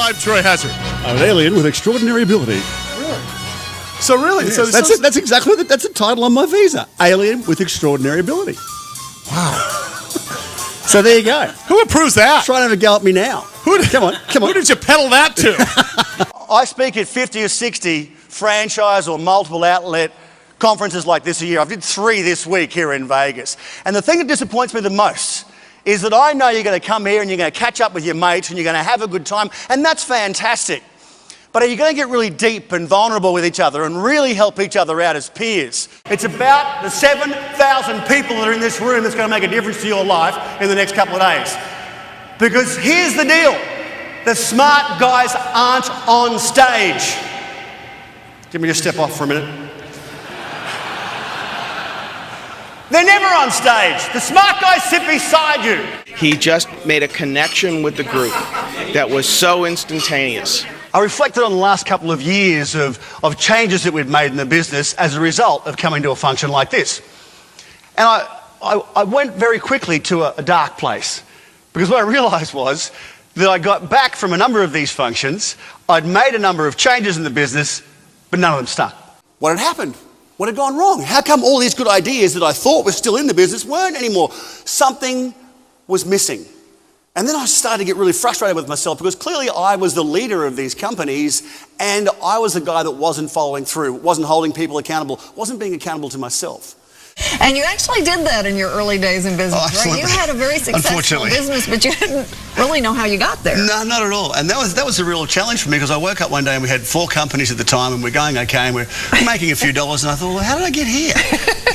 I'm Troy Hazard. I'm an alien with extraordinary ability. So really? Yes, So that's exactly that's the title on my visa. Alien with extraordinary ability. Wow. So there you go. Who approves that? Try to have a go at me now. Come on. Who did you peddle that to? I speak at 50 or 60 franchise or multiple outlet conferences like this a year. I did 3 this week here in Vegas. And the thing that disappoints me the most is that I know you're going to come here and you're going to catch up with your mates and you're going to have a good time, and that's fantastic. But are you going to get really deep and vulnerable with each other and really help each other out as peers? It's about the 7,000 people that are in this room that's going to make a difference to your life in the next couple of days. Because here's the deal. The smart guys aren't on stage. Give me just step off for a minute. They're never on stage. The smart guys sit beside you. He just made a connection with the group that was so instantaneous. I reflected on the last couple of years of changes that we've made in the business as a result of coming to a function like this. And I went very quickly to a dark place, because what I realised was that I got back from a number of these functions, I'd made a number of changes in the business, but none of them stuck. What had happened? What had gone wrong? How come all these good ideas that I thought were still in the business weren't anymore? Something was missing. And then I started to get really frustrated with myself, because clearly I was the leader of these companies and I was the guy that wasn't following through, wasn't holding people accountable, wasn't being accountable to myself. And you actually did that in your early days in business, right? You had a very successful business, but you didn't really know how you got there. No, not at all. And that was a real challenge for me, because I woke up one day and we had 4 companies at the time and we're going okay and we're making a few dollars, and I thought, well, how did I get here?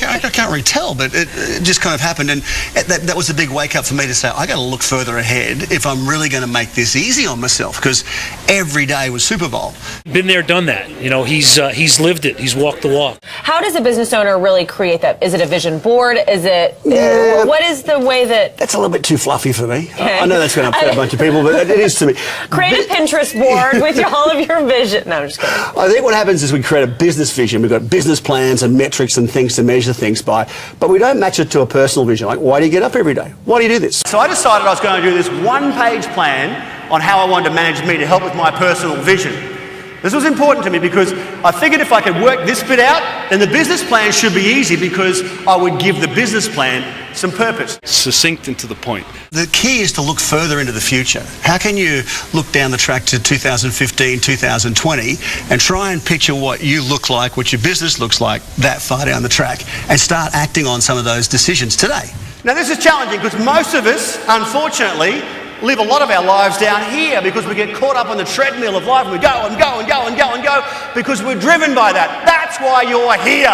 I can't really tell, but it just kind of happened, and that was a big wake up for me to say, I got to look further ahead if I'm really going to make this easy on myself, because every day was Super Bowl. Been there, done that. You know, he's lived it. He's walked the walk. How does a business owner really create that? Is it a vision board? Is it? Yeah, what is the way that? That's a little bit too fluffy for me. Okay. I know that's going to upset a bunch of people, but it is to me. Create a Pinterest board with all of your vision. No, I'm just kidding. I think what happens is we create a business vision. We've got business plans and metrics and things to measure things by, but we don't match it to a personal vision. Like, why do you get up every day? Why do you do this? So I decided I was going to do this 1-page plan on how I wanted to manage me to help with my personal vision. This was important to me because I figured if I could work this bit out, then the business plan should be easy, because I would give the business plan some purpose. Succinct and to the point. The key is to look further into the future. How can you look down the track to 2015, 2020 and try and picture what you look like, what your business looks like that far down the track, and start acting on some of those decisions today? Now this is challenging because most of us, unfortunately, live a lot of our lives down here, because we get caught up on the treadmill of life and we go and go and go and go and go because we're driven by that. That's why you're here.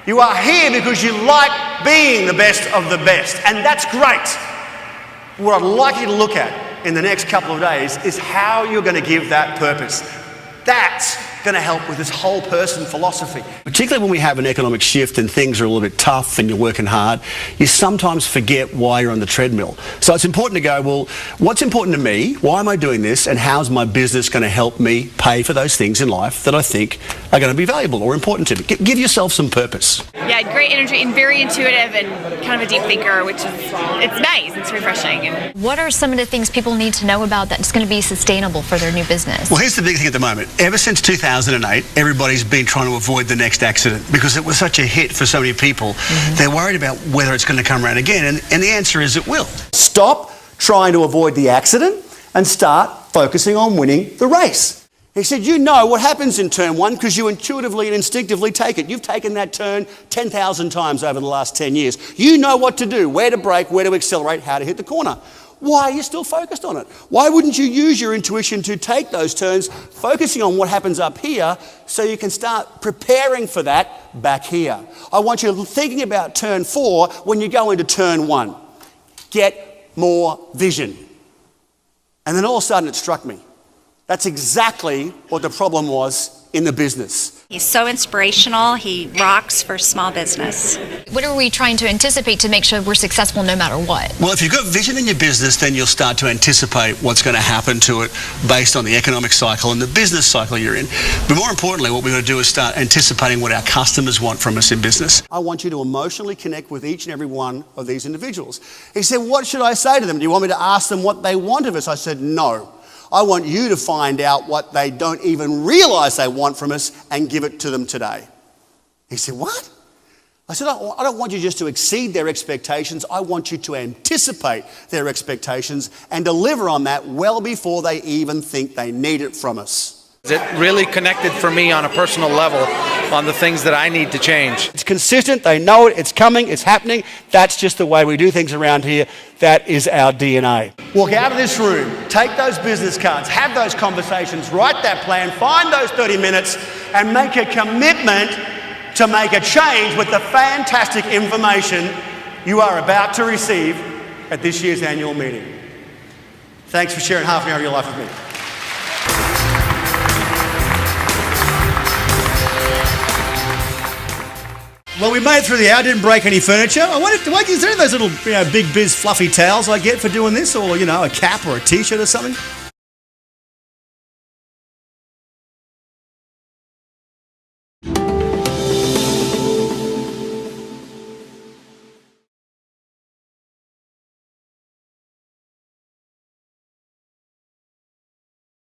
You are here because you like being the best of the best, and that's great. What I'd like you to look at in the next couple of days is how you're going to give that purpose. That's going to help with this whole person philosophy. Particularly when we have an economic shift and things are a little bit tough and you're working hard, you sometimes forget why you're on the treadmill. So it's important to go, well, what's important to me? Why am I doing this? And how's my business going to help me pay for those things in life that I think are going to be valuable or important to me? Give yourself some purpose. Yeah, great energy and very intuitive and kind of a deep thinker, which is, it's nice, it's refreshing. What are some of the things people need to know about that's going to be sustainable for their new business? Well, here's the big thing at the moment. Ever since 2008, everybody's been trying to avoid the next accident because it was such a hit for so many people. They're worried about whether it's going to come around again, and the answer is it will. Stop trying to avoid the accident and start focusing on winning the race. He said, you know what happens in turn 1 because you intuitively and instinctively take it. You've taken that turn 10,000 times over the last 10 years. You know what to do, where to brake, where to accelerate, how to hit the corner. Why are you still focused on it? Why wouldn't you use your intuition to take those turns, focusing on what happens up here, so you can start preparing for that back here? I want you thinking about turn 4 when you go into turn 1. Get more vision. And then all of a sudden it struck me. That's exactly what the problem was in the business. He's so inspirational. He rocks for small business. What are we trying to anticipate to make sure we're successful no matter what? Well, if you've got vision in your business, then you'll start to anticipate what's going to happen to it based on the economic cycle and the business cycle you're in. But more importantly, what we're going to do is start anticipating what our customers want from us in business. I want you to emotionally connect with each and every one of these individuals. He said, what should I say to them? Do you want me to ask them what they want of us? I said, no. I want you to find out what they don't even realize they want from us and give it to them today. He said, what? I said, I don't want you just to exceed their expectations. I want you to anticipate their expectations and deliver on that well before they even think they need it from us. It really connected for me on a personal level on the things that I need to change. It's consistent. They know it. It's coming. It's happening. That's just the way we do things around here. That is our DNA. Walk out of this room. Take those business cards. Have those conversations. Write that plan. Find those 30 minutes and make a commitment to make a change with the fantastic information you are about to receive at this year's annual meeting. Thanks for sharing half an hour of your life with me. Well, we made it through the hour, didn't break any furniture. I wonder, is there those little big biz fluffy towels I get for doing this, or, a cap or a t-shirt or something?